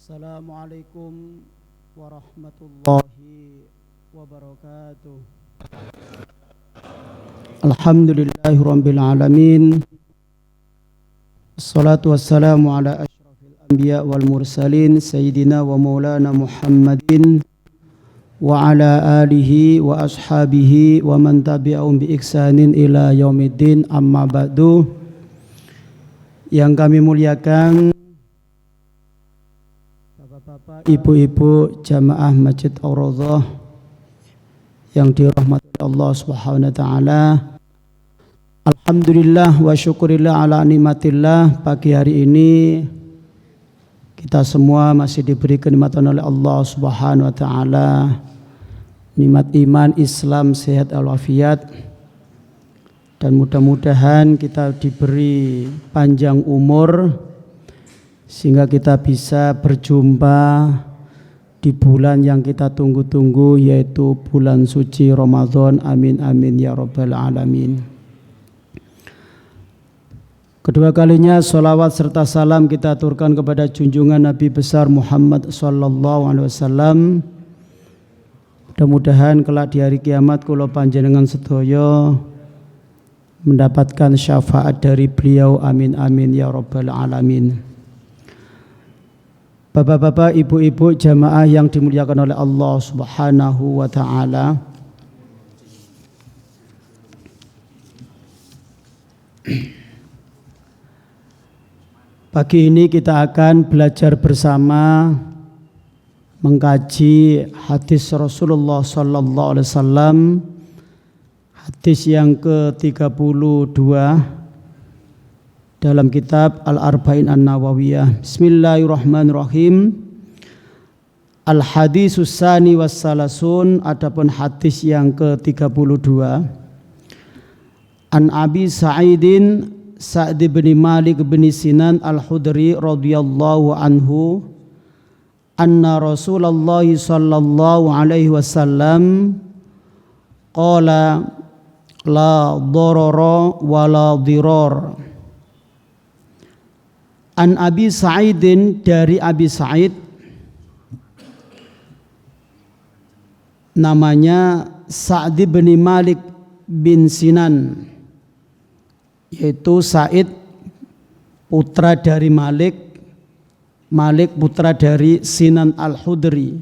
Assalamualaikum warahmatullahi wabarakatuh. Alhamdulillahirabbil alamin. Assalatu wassalamu ala asyrafil anbiya wal mursalin sayyidina wa maulana Muhammadin wa ala alihi wa ashabihi wa man tabi'ahum bi ihsanin ila yaumiddin, amma ba'du. Yang kami muliakan Bapak, ibu-ibu jamaah Masjid Ar-Raudhah yang dirahmati Allah Subhanahu wa taala. Alhamdulillah wa syukurillah ala nikmatillah. Pagi hari ini kita semua masih diberi kenikmatan oleh Allah Subhanahu wa taala. Nikmat iman, Islam, sehat walafiat. Dan mudah-mudahan kita diberi panjang umur sehingga kita bisa berjumpa di bulan yang kita tunggu-tunggu, yaitu bulan suci Ramadan. Amin amin ya rabbal alamin. Kedua kalinya salawat serta salam kita aturkan kepada junjungan Nabi besar Muhammad sallallahu alaihi wasallam. Mudah-mudahan kelak di hari kiamat kula panjenengan sedaya mendapatkan syafaat dari beliau. Amin amin ya rabbal alamin. Bapak-bapak, ibu-ibu jamaah yang dimuliakan oleh Allah Subhanahu wa taala. Pagi ini kita akan belajar bersama mengkaji hadis Rasulullah sallallahu alaihi wasallam, hadis yang ke-32 dalam kitab Al-Arba'in An-Nawawiyah. Bismillahirrahmanirrahim. Al-hadisus sani wassalasun, adapun hadis yang ke-32. An Abi Sa'idin Sa'd bin Malik bin Sinan Al-Khudri radhiyallahu anhu anna Rasulullah sallallahu alaihi wasallam qala la darara wa la dirar. An Abi Sa'idin, dari Abi Sa'id, namanya Sa'd bin Malik bin Sinan, yaitu Sa'id putra dari Malik, Malik putra dari Sinan Al-Khudri.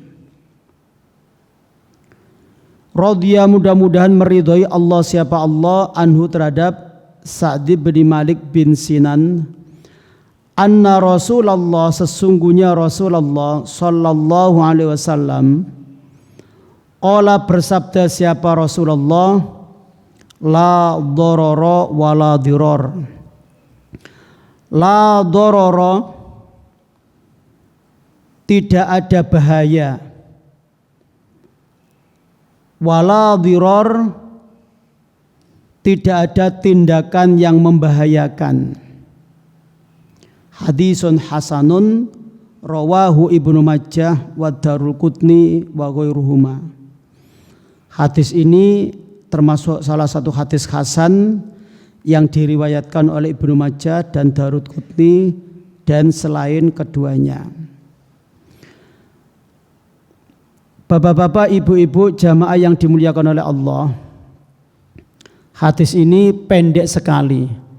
Radhiya, mudah-mudahan meridhoi Allah, siapa Allah, anhu terhadap Sa'd bin Malik bin Sinan, anna Rasulullah, sesungguhnya Rasulullah sallallahu alaihi wasallam, qala, bersabda siapa Rasulullah, la darara wa la dirar. La darara, tidak ada bahaya, wa la dirar, tidak ada tindakan yang membahayakan. Hadisun hasanun rawahu Ibnu Majah wa Daruqutni wa ghairuhuma. Hadis ini termasuk salah satu hadis hasan yang diriwayatkan oleh Ibnu Majah dan Daruqutni dan selain keduanya. Bapak-bapak, ibu-ibu jamaah yang dimuliakan oleh Allah, hadis ini pendek sekali.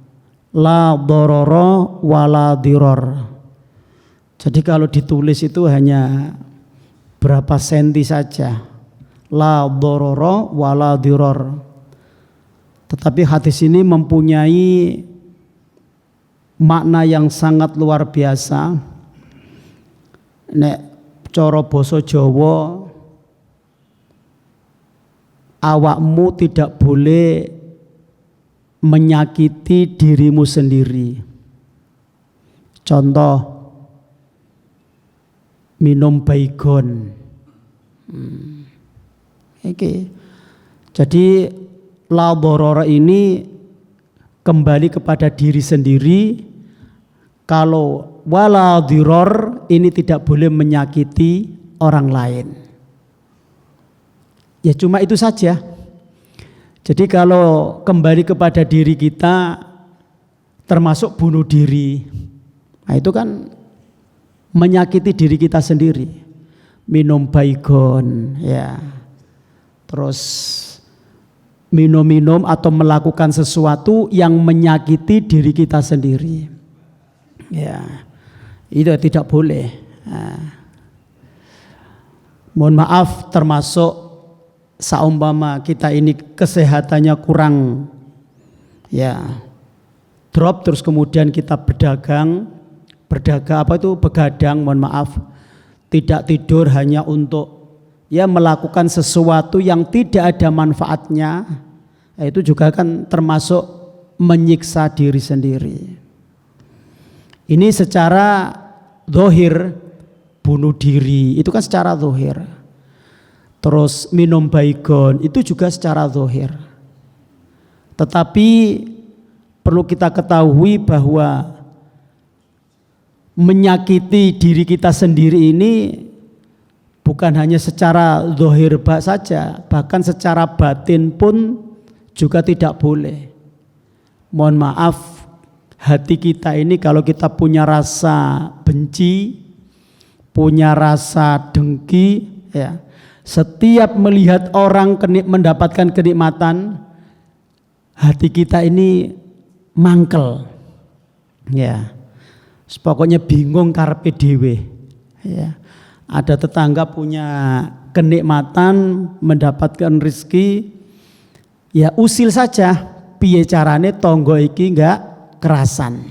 La dororo wa la diror. Jadi kalau ditulis itu hanya berapa senti saja. La dororo wa la diror. Tetapi hadis ini mempunyai makna yang sangat luar biasa. Nek cara basa Jawa, awakmu tidak boleh menyakiti dirimu sendiri. Contoh, minum baygon. Jadi la dorora ini kembali kepada diri sendiri. Kalau wala diror ini tidak boleh menyakiti orang lain. Ya cuma itu saja. Jadi kalau kembali kepada diri kita termasuk bunuh diri, nah itu kan menyakiti diri kita sendiri, minum baygon, ya, terus minum atau melakukan sesuatu yang menyakiti diri kita sendiri, ya, itu tidak boleh. Mohon maaf, termasuk saumpama kita ini kesehatannya kurang, ya, drop, terus kemudian kita begadang, mohon maaf, tidak tidur hanya untuk ya melakukan sesuatu yang tidak ada manfaatnya, itu juga kan termasuk menyiksa diri sendiri. Ini secara zahir, bunuh diri itu kan secara zahir. Terus minum baygon itu juga secara zahir. Tetapi perlu kita ketahui bahwa menyakiti diri kita sendiri ini bukan hanya secara zahir saja, bahkan secara batin pun juga tidak boleh. Mohon maaf, hati kita ini kalau kita punya rasa benci, punya rasa dengki, ya, setiap melihat orang mendapatkan kenikmatan, hati kita ini mangkel, ya. Pokoknya bingung karepe dhewe, ya. Ada tetangga punya kenikmatan, mendapatkan rezeki, ya usil saja piye carane tonggo iki enggak kerasan,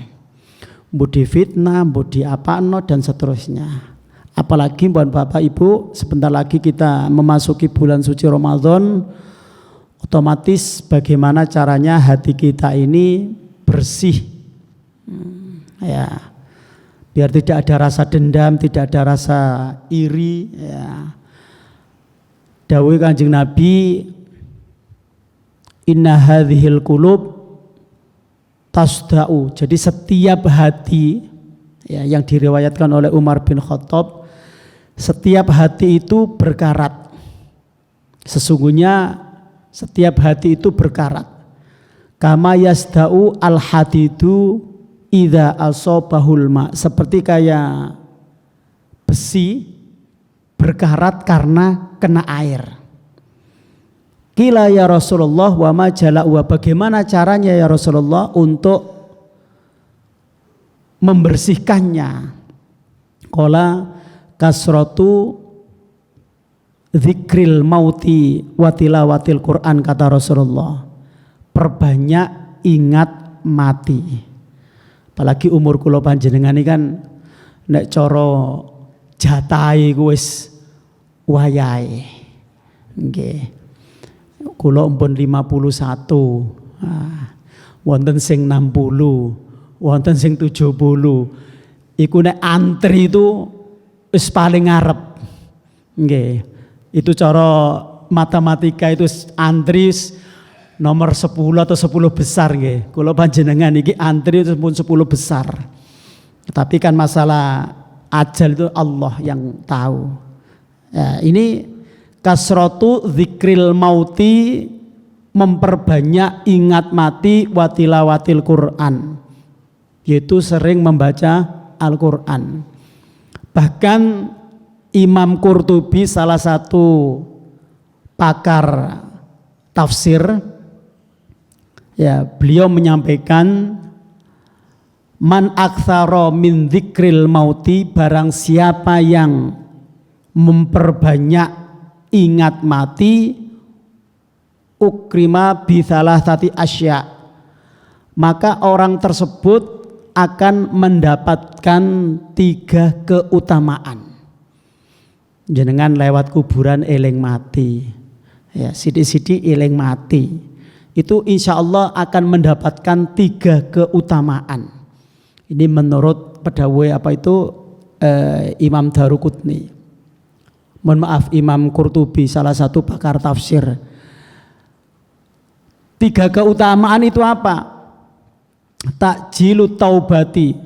mbok difitnah, mbok diapano dan seterusnya. Apalagi buat Bapak Ibu, sebentar lagi kita memasuki bulan suci Ramadan, otomatis bagaimana caranya hati kita ini bersih, ya. Biar tidak ada rasa dendam, tidak ada rasa iri, ya. Dawuh Kanjeng Nabi, inna hadhil qulub tasda'u. Jadi setiap hati, ya, yang diriwayatkan oleh Umar bin Khattab, setiap hati itu berkarat. Sesungguhnya setiap hati itu berkarat. Kama yasda'u al-hadidu idza asobahul ma, seperti kayak besi berkarat karena kena air. Qila ya Rasulullah wa ma jala'u, bagaimana caranya ya Rasulullah untuk membersihkannya? Qala kasratu dzikril mauti wa tilawatil Quran, kata Rasulullah, perbanyak ingat mati. Apalagi umur kula panjenengan ini kan nek cara jatahe wis wayahe. Nggih. Kula umpun 51. Wonten sing 60, wonten sing 70. Iku nek antri itu wis paling ngarep. Nggih. Itu cara matematika itu antri nomor 10 atau 10 besar nggih. Kula panjenengan iki antri itu pun 10 besar. Tapi kan masalah ajal itu Allah yang tahu. Ya, ini kasratu dzikril mauti, memperbanyak ingat mati, watilawatil Quran, yaitu sering membaca Al-Quran. Bahkan Imam Qurtubi, salah satu pakar tafsir, ya, beliau menyampaikan, man aktsara min dzikril mauti, barang siapa yang memperbanyak ingat mati, ukrima bi thalathati asya, maka orang tersebut akan mendapatkan 3 keutamaan. Jenengan lewat kuburan eling mati, ya, sithik-sithik eling mati, itu insya Allah akan mendapatkan 3 keutamaan. Ini menurut pedawai Imam Daruqutni. Mohon maaf, Imam Qurtubi, salah satu pakar tafsir. 3 keutamaan itu apa? Takjilu taubati,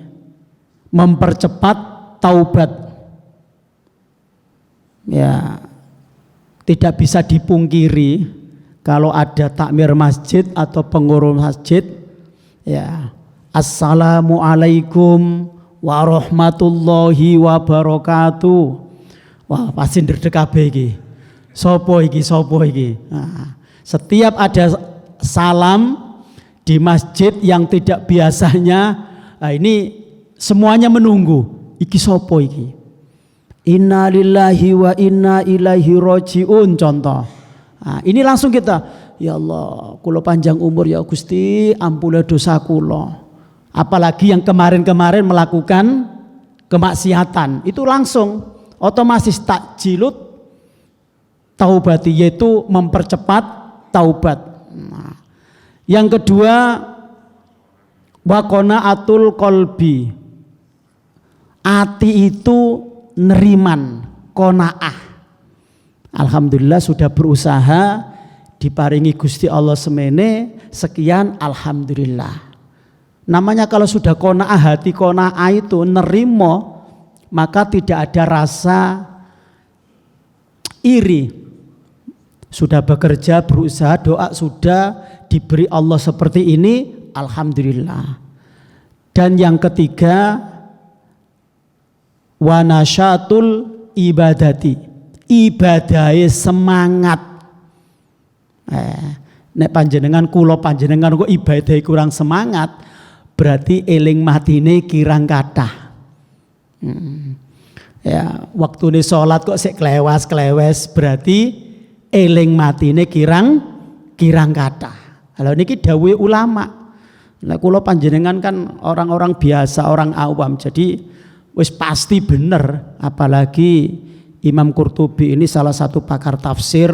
mempercepat taubat. Ya, tidak bisa dipungkiri kalau ada takmir masjid atau pengurus masjid, ya, assalamualaikum warahmatullahi wabarakatuh. Wah, pasti ndredeg kabeh iki. Sopo iki? Nah, setiap ada salam di masjid yang tidak biasanya, nah ini semuanya menunggu. Iki sopo iki? Inna lillahi wa inna ilaihi roji'un contoh. Nah, ini langsung kita, ya Allah, kula panjang umur ya Gusti, ampuni dosa kula. Apalagi yang kemarin-kemarin melakukan kemaksiatan, itu langsung otomatis takjilut taubati, yaitu mempercepat taubat. Nah, yang kedua waqonaatul qalbi, ati itu neriman, qanaah. Alhamdulillah sudah berusaha diparingi Gusti Allah semene sekian, alhamdulillah. Namanya kalau sudah qanaah, hati qanaah itu nerimo, maka tidak ada rasa iri. Sudah bekerja, berusaha, doa sudah, diberi Allah seperti ini, alhamdulillah. Dan yang ketiga wanasyatul ibadati, ibadai semangat. Nek panjenengan kula panjenengan kok ibadai kurang semangat, berarti eling matine kirang kathah. Ya, waktune sholat kok sik klewes, berarti eling matine kirang kathah. Lha niki dawuhe ulama. Nek kula panjenengan kan orang-orang biasa, orang awam, jadi wis pasti bener. Apalagi Imam Qurtubi ini salah satu pakar tafsir,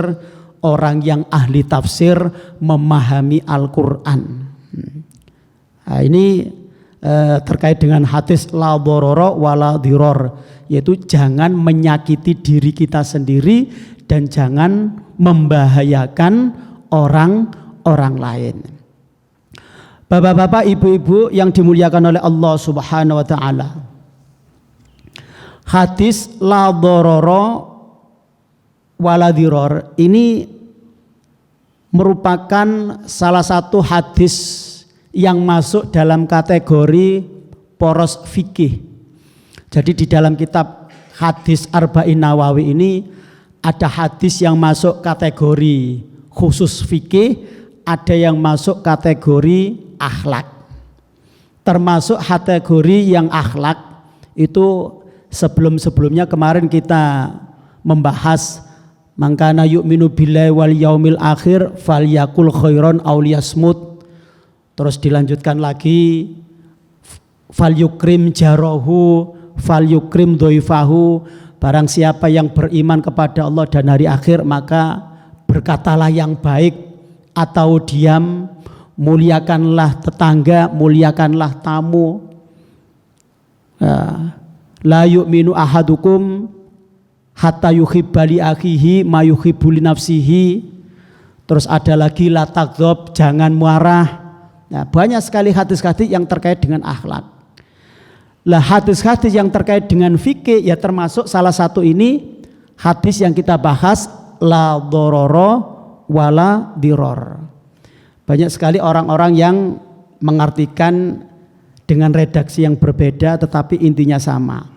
orang yang ahli tafsir, memahami Al-Qur'an. Nah, ini terkait dengan hadis la dharara wala dhirar, yaitu jangan menyakiti diri kita sendiri dan jangan membahayakan orang lain. Bapak-bapak, ibu-ibu yang dimuliakan oleh Allah Subhanahu wa taala. Hadis la dharara wala dhirar ini merupakan salah satu hadis yang masuk dalam kategori poros fikih. Jadi di dalam kitab hadis Arba'in Nawawi ini ada hadis yang masuk kategori khusus fikih, ada yang masuk kategori akhlak. Termasuk kategori yang akhlak itu sebelum-sebelumnya kemarin kita membahas mangkana yu'minu billahi wal yaumil akhir falyakul khairan aw liyasmut. Terus dilanjutkan lagi falyukrim jarahu falyukrim dhaifahu. Barang siapa yang beriman kepada Allah dan hari akhir, maka berkatalah yang baik atau diam, muliakanlah tetangga, muliakanlah tamu. La yu'minu ahadukum hatta yuhibba li akhihi ma yuhibbu li nafsihi. Terus ada lagi la taghdab, jangan marah. Nah, banyak sekali hadis-hadis yang terkait dengan akhlak. Lah hadis-hadis yang terkait dengan fikih ya termasuk salah satu ini hadis yang kita bahas la dharara wala dhirar. Banyak sekali orang-orang yang mengartikan dengan redaksi yang berbeda tetapi intinya sama.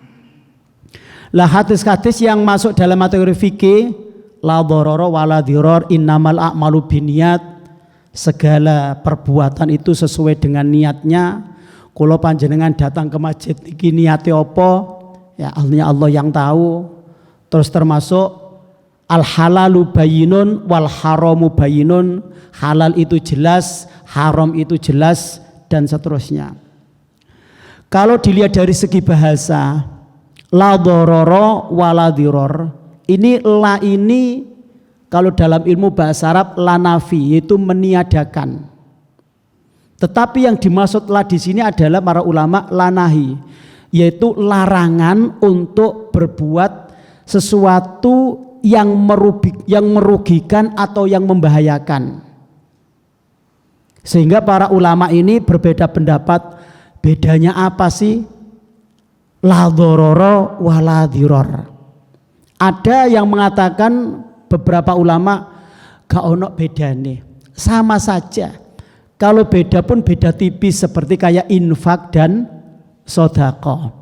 Lah hadis-hadis yang masuk dalam kategori fikih la dharara wala dhirar innamal a'malu binniyat, segala perbuatan itu sesuai dengan niatnya. Kalau panjenengan datang ke masjid iki niate apa? Ya Allah yang tahu. Terus termasuk al halalu bayyinun wal haramu bayyinun, halal itu jelas, haram itu jelas dan seterusnya. Kalau dilihat dari segi bahasa, la dharara wala dhirar, ini la ini kalau dalam ilmu bahasa Arab la nafi, yaitu meniadakan. Tetapi yang dimaksud la di sini adalah para ulama la nahi, yaitu larangan untuk berbuat sesuatu yang merugikan atau yang membahayakan. Sehingga para ulama ini berbeda pendapat, bedanya apa sih la dharara wala dhirar. Ada yang mengatakan, beberapa ulama, gak ono bedane, sama saja. Kalau beda pun beda tipis, seperti kayak infak dan sedekah.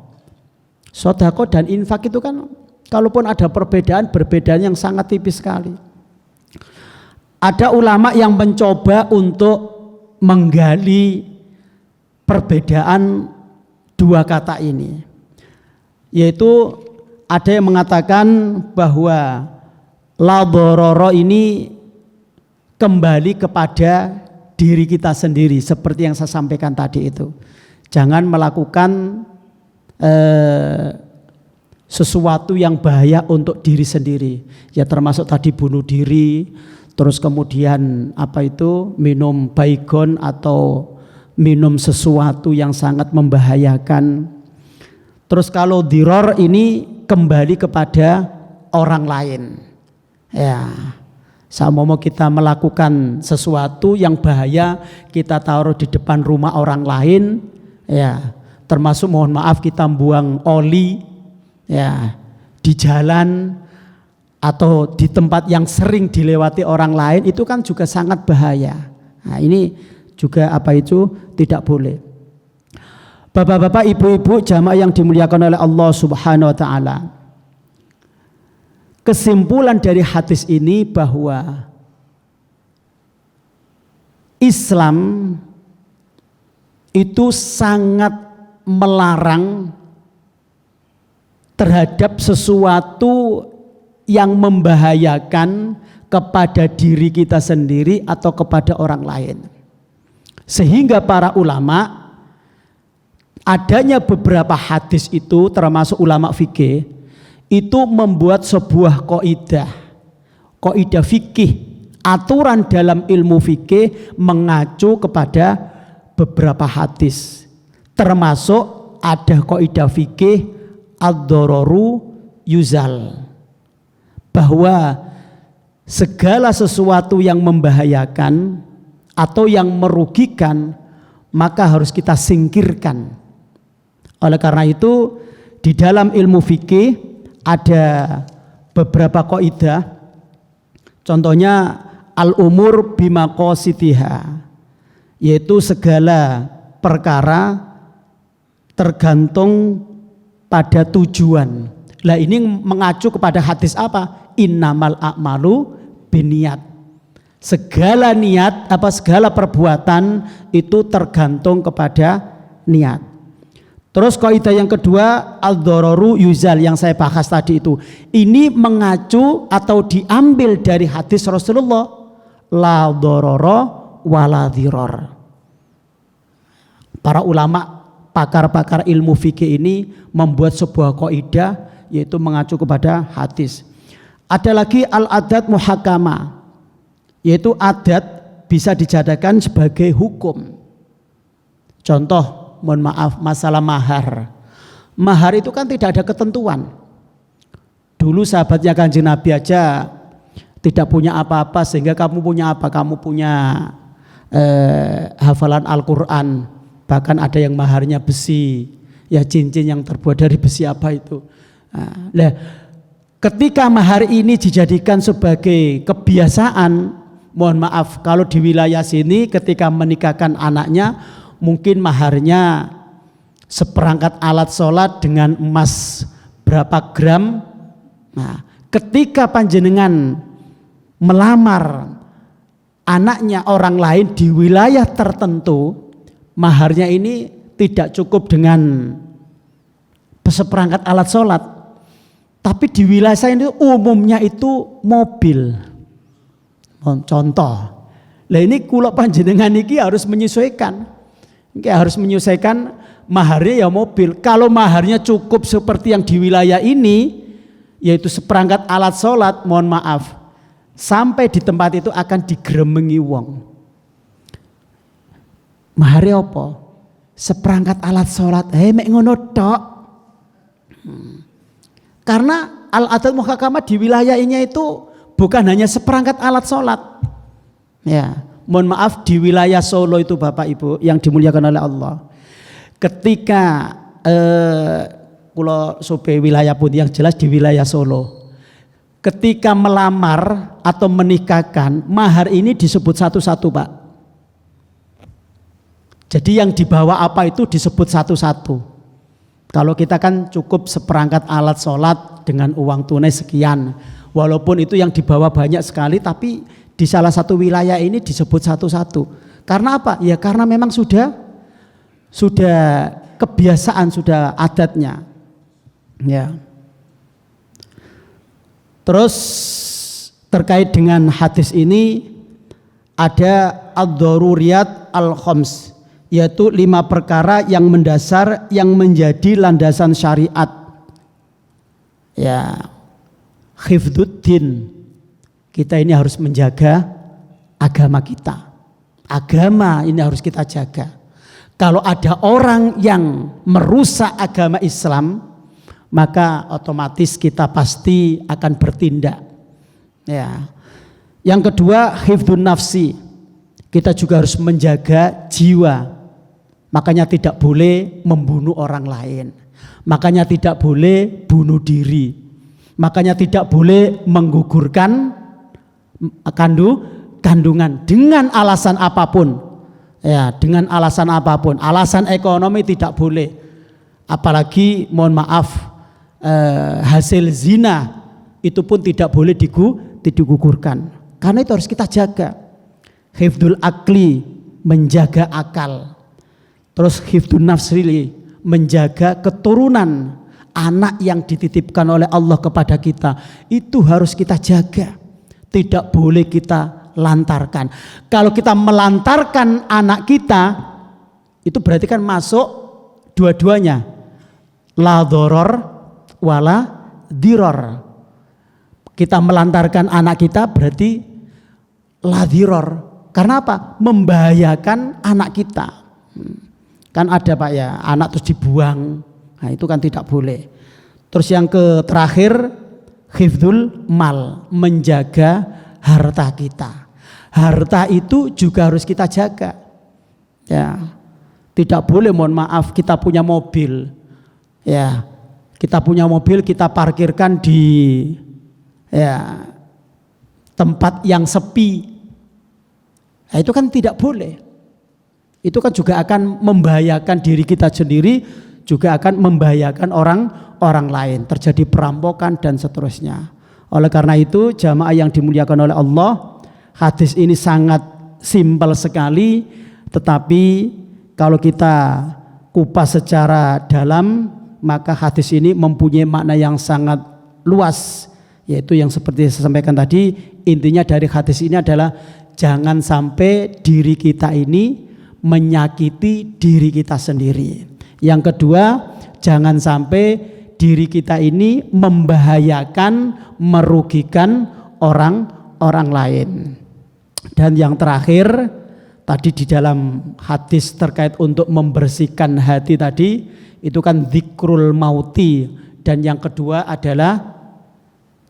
Sedekah dan infak itu kan kalaupun ada perbedaan yang sangat tipis sekali. Ada ulama yang mencoba untuk menggali perbedaan dua kata ini, yaitu ada yang mengatakan bahwa la dororo ini kembali kepada diri kita sendiri, seperti yang saya sampaikan tadi itu. Jangan melakukan sesuatu yang bahaya untuk diri sendiri, ya termasuk tadi bunuh diri, terus kemudian minum baygon atau minum sesuatu yang sangat membahayakan. Terus kalau diror ini kembali kepada orang lain, ya sama mau kita melakukan sesuatu yang bahaya, kita taruh di depan rumah orang lain, ya termasuk mohon maaf kita buang oli ya di jalan atau di tempat yang sering dilewati orang lain, itu kan juga sangat bahaya. Nah, ini juga tidak boleh. Bapak-bapak, ibu-ibu, jamaah yang dimuliakan oleh Allah Subhanahu wa taala. Kesimpulan dari hadis ini bahwa Islam itu sangat melarang terhadap sesuatu yang membahayakan kepada diri kita sendiri atau kepada orang lain. Sehingga para ulama, adanya beberapa hadis itu termasuk ulama fikih itu membuat sebuah kaidah fikih, aturan dalam ilmu fikih mengacu kepada beberapa hadis. Termasuk ada kaidah fikih ad-dararu yuzal, bahwa segala sesuatu yang membahayakan atau yang merugikan maka harus kita singkirkan. Oleh karena itu di dalam ilmu fikih ada beberapa kaidah, contohnya al-umur bimaqasitiha, yaitu segala perkara tergantung pada tujuan. Lah ini mengacu kepada hadis apa? Innamal a'malu binniyat. Segala niat segala perbuatan itu tergantung kepada niat. Terus kaidah yang kedua al-dararu yuzal yang saya bahas tadi itu. Ini mengacu atau diambil dari hadis Rasulullah, la darara wala dhirar. Para ulama pakar-pakar ilmu fikih ini membuat sebuah kaidah, yaitu mengacu kepada hadis. Ada lagi al-adat muhakama, yaitu adat bisa dijadikan sebagai hukum. Contoh, mohon maaf, masalah mahar. Mahar itu kan tidak ada ketentuan. Dulu sahabatnya Kanjeng Nabi aja tidak punya apa-apa, sehingga kamu punya apa? Kamu punya hafalan Al-Quran. Bahkan ada yang maharnya besi, ya cincin yang terbuat dari besi apa itu. Nah, ketika mahar ini dijadikan sebagai kebiasaan, mohon maaf kalau di wilayah sini ketika menikahkan anaknya mungkin maharnya seperangkat alat sholat dengan emas berapa gram. Nah, ketika panjenengan melamar anaknya orang lain di wilayah tertentu, maharnya ini tidak cukup dengan seperangkat alat sholat, tapi di wilayah saya ini umumnya itu mobil. Contoh, lah ini kula panjenengan iki harus menyesuaikan, maharnya ya mobil. Kalau maharnya cukup seperti yang di wilayah ini, yaitu seperangkat alat sholat, mohon maaf, sampai di tempat itu akan digremengi wong. Mahare apa? Seperangkat alat sholat. Mek ngono tok. Karena al-adat muhakkamah di wilayah ini itu bukan hanya seperangkat alat sholat. Ya, mohon maaf di wilayah Solo itu Bapak Ibu yang dimuliakan oleh Allah. Ketika kula sobe wilayah pun yang jelas di wilayah Solo. Ketika melamar atau menikahkan, mahar ini disebut satu-satu, Pak. Jadi yang dibawa apa itu disebut satu-satu. Kalau kita kan cukup seperangkat alat sholat dengan uang tunai sekian. Walaupun itu yang dibawa banyak sekali, tapi di salah satu wilayah ini disebut satu-satu. Karena apa? Ya karena memang sudah kebiasaan, sudah adatnya. Ya. Terus terkait dengan hadis ini ada ad-daruriyat al-khams, yaitu 5 perkara yang mendasar yang menjadi landasan syariat. Ya, hifdzuddin, kita ini harus menjaga agama kita. Agama ini harus kita jaga. Kalau ada orang yang merusak agama Islam, maka otomatis kita pasti akan bertindak. Ya. Yang kedua, hifdzun nafsi, kita juga harus menjaga jiwa. Makanya tidak boleh membunuh orang lain. Makanya tidak boleh bunuh diri. Makanya tidak boleh menggugurkan kandungan dengan alasan apapun. Ya, dengan alasan apapun. Alasan ekonomi tidak boleh. Apalagi mohon maaf, hasil zina itu pun tidak boleh digugurkan. Karena itu harus kita jaga. Hifdzul akli, menjaga akal. Terus hifdzun nafsi, menjaga keturunan anak yang dititipkan oleh Allah kepada kita. Itu harus kita jaga. Tidak boleh kita lantarkan. Kalau kita melantarkan anak kita, itu berarti kan masuk dua-duanya. La doror wala diror. Kita melantarkan anak kita berarti la diror. Karena apa? Membahayakan anak kita. Kan ada Pak ya, anak terus dibuang. Nah itu kan tidak boleh. Terus yang terakhir, hifdzul mal, menjaga harta kita. Harta itu juga harus kita jaga. Ya. Tidak boleh, mohon maaf, kita punya mobil. Ya. Kita punya mobil, kita parkirkan di tempat yang sepi. Nah, itu kan tidak boleh. Itu kan juga akan membahayakan diri kita sendiri, juga akan membahayakan orang lain. Terjadi perampokan dan seterusnya. Oleh karena itu, jamaah yang dimuliakan oleh Allah, hadis ini sangat simpel sekali, tetapi kalau kita kupas secara dalam, maka hadis ini mempunyai makna yang sangat luas, yaitu yang seperti saya sampaikan tadi. Intinya dari hadis ini adalah jangan sampai diri kita ini menyakiti diri kita sendiri. Yang kedua, jangan sampai diri kita ini membahayakan, merugikan orang lain. Dan yang terakhir, tadi di dalam hadis terkait untuk membersihkan hati tadi, itu kan dzikrul mauti. Dan yang kedua adalah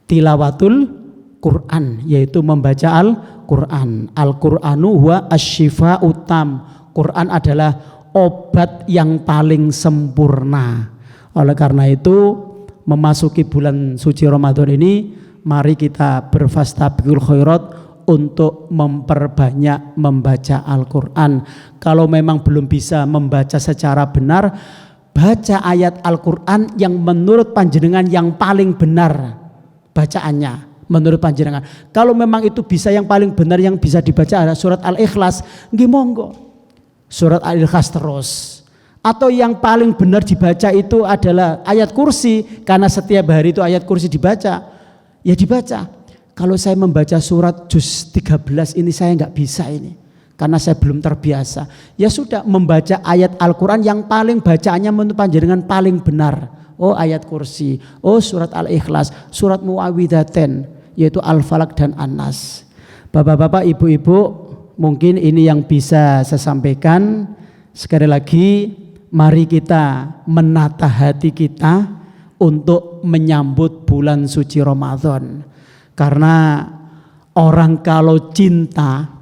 tilawatul Quran, yaitu membaca Al-Quran. Al-Quranu huwa asy-syifa'u tam. Quran adalah obat yang paling sempurna. Oleh karena itu, memasuki bulan suci Ramadan ini, mari kita berfastabiqul khairat untuk memperbanyak membaca Al-Quran. Kalau memang belum bisa membaca secara benar, baca ayat Al-Quran yang menurut panjenengan yang paling benar bacaannya, menurut panjenengan. Kalau memang itu bisa yang paling benar yang bisa dibaca adalah surat Al-Ikhlas, nggih monggo. Surat Al-Ikhlas terus. Atau yang paling benar dibaca itu adalah ayat kursi, karena setiap hari itu ayat kursi dibaca, ya dibaca. Kalau saya membaca surat juz 13 ini saya nggak bisa ini, karena saya belum terbiasa. Ya sudah, membaca ayat Al-Quran yang paling bacaannya menurut panjenengan paling benar. Oh ayat kursi, oh surat Al-Ikhlas, surat Muawwidzatain, yaitu Al-Falaq dan An-Nas. Bapak-bapak, ibu-ibu, mungkin ini yang bisa saya sampaikan. Sekali lagi, mari kita menata hati kita untuk menyambut bulan suci Ramadan. Karena orang kalau cinta,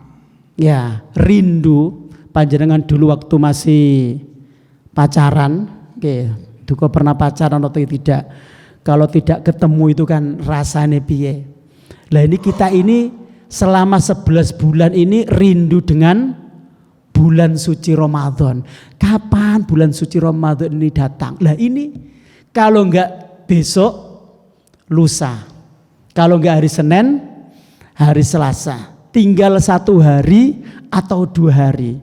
ya rindu, panjenengan dulu waktu masih pacaran, duka pernah pacaran atau tidak? Kalau tidak ketemu itu kan rasanya piye. Lah ini kita ini selama 11 bulan ini rindu dengan bulan suci Ramadan. Kapan bulan suci Ramadan ini datang? Lah ini kalau enggak besok, lusa. Kalau enggak hari Senin, hari Selasa. Tinggal 1 hari atau 2 hari.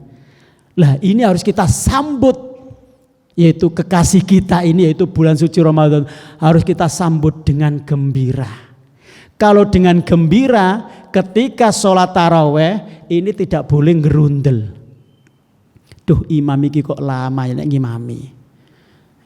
Lah ini harus kita sambut, yaitu kekasih kita ini, yaitu bulan suci Ramadan, harus kita sambut dengan gembira. Kalau dengan gembira, ketika sholat taraweh ini tidak boleh ngerundel. Duh, imam iki kok lama ya ngimami.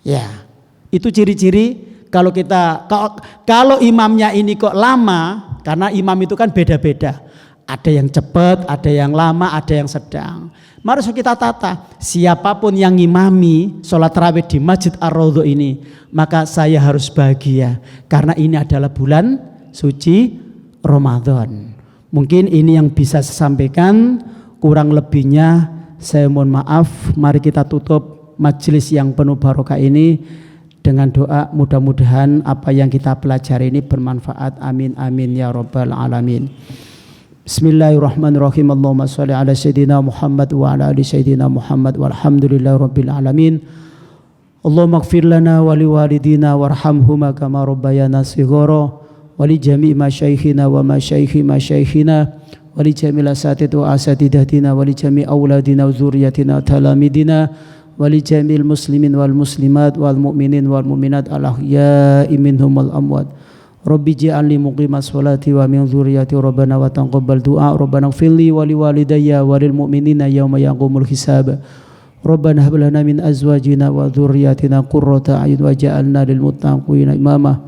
Ya, itu ciri-ciri kalau imamnya ini kok lama, karena imam itu kan beda-beda. Ada yang cepat, ada yang lama, ada yang sedang. Mari kita tata, siapapun yang ngimami sholat tarawih di Masjid Ar-Raudhah ini, maka saya harus bahagia karena ini adalah bulan suci Ramadan. Mungkin ini yang bisa saya sampaikan, kurang lebihnya saya mohon maaf. Mari kita tutup majelis yang penuh barokah ini dengan doa, mudah-mudahan apa yang kita pelajari ini bermanfaat. Amin amin ya rabbal alamin. Bismillahirrahmanirrahim. Allahumma sholli ala sayyidina Muhammad wa ala ali sayyidina Muhammad walhamdulillahi rabbil alamin. Allahumma ighfir lana wa liwalidina warhamhuma kama rabbayana shighara wa li jami'i masyayikhina wa masyayikhi masyayikhina wa li jami'il asatidz wa asatidatina wa li jami'i auladina wa dzurriyyatina wa talamidina wa li jami'il muslimin wal muslimat wal mu'minin wal mu'minat al ahya'i minhum wal amwat. Rabbi ja'alni muqimas sholati wa min dzurriyyati rabbana wa taqabbal du'a rabbana ighfirli wa liwalidayya wa lil mu'minina yauma yaqumul hisab. Rabbana hab lana min azwajina wa dzurriyyatina qurrata a'yun waj'alna lil muttaqina imama.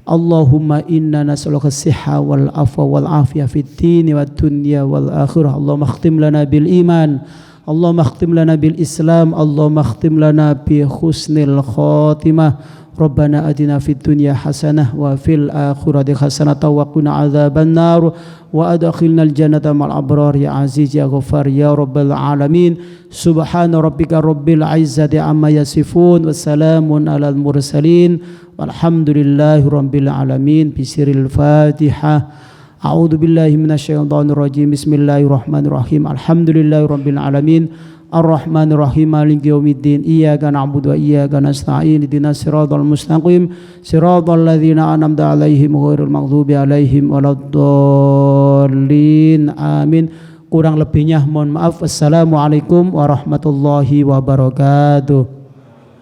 Allahumma inna nas'aluka as-sihha wal afwa wal afiyah fid din wad dunya wal akhirah. Allahumma khtim lana bil iman, Allahumma khtim lana bil islam, Allahumma khtim lana bi husnil khatimah. Rabbana atina fid dunya hasanah wa fil akhirati hasanah wa qina adzaban nar wa adkhilnal jannata ma'al abrar ya aziz ya ghaffar ya rabbal alamin. Subhana rabbika rabbil izzati amma yasifun wa salamun alal mursalin walhamdulillahi rabbil alamin. Bisiril Fatihah. A'udzu billahi minasyaitonir rajim. Bismillahirrahmanirrahim. Alhamdulillahi rabbil alamin. Ar-Rahmanir Rahim Maliki Yaumiddin. Iyyaka na'budu wa iyyaka nasta'in. Ihdinas siratal mustaqim. Siratal ladzina an'amta 'alaihim ghairil maghdubi 'alaihim waladdallin. Amin. Kurang lebihnya mohon maaf. Assalamualaikum warahmatullahi wabarakatuh.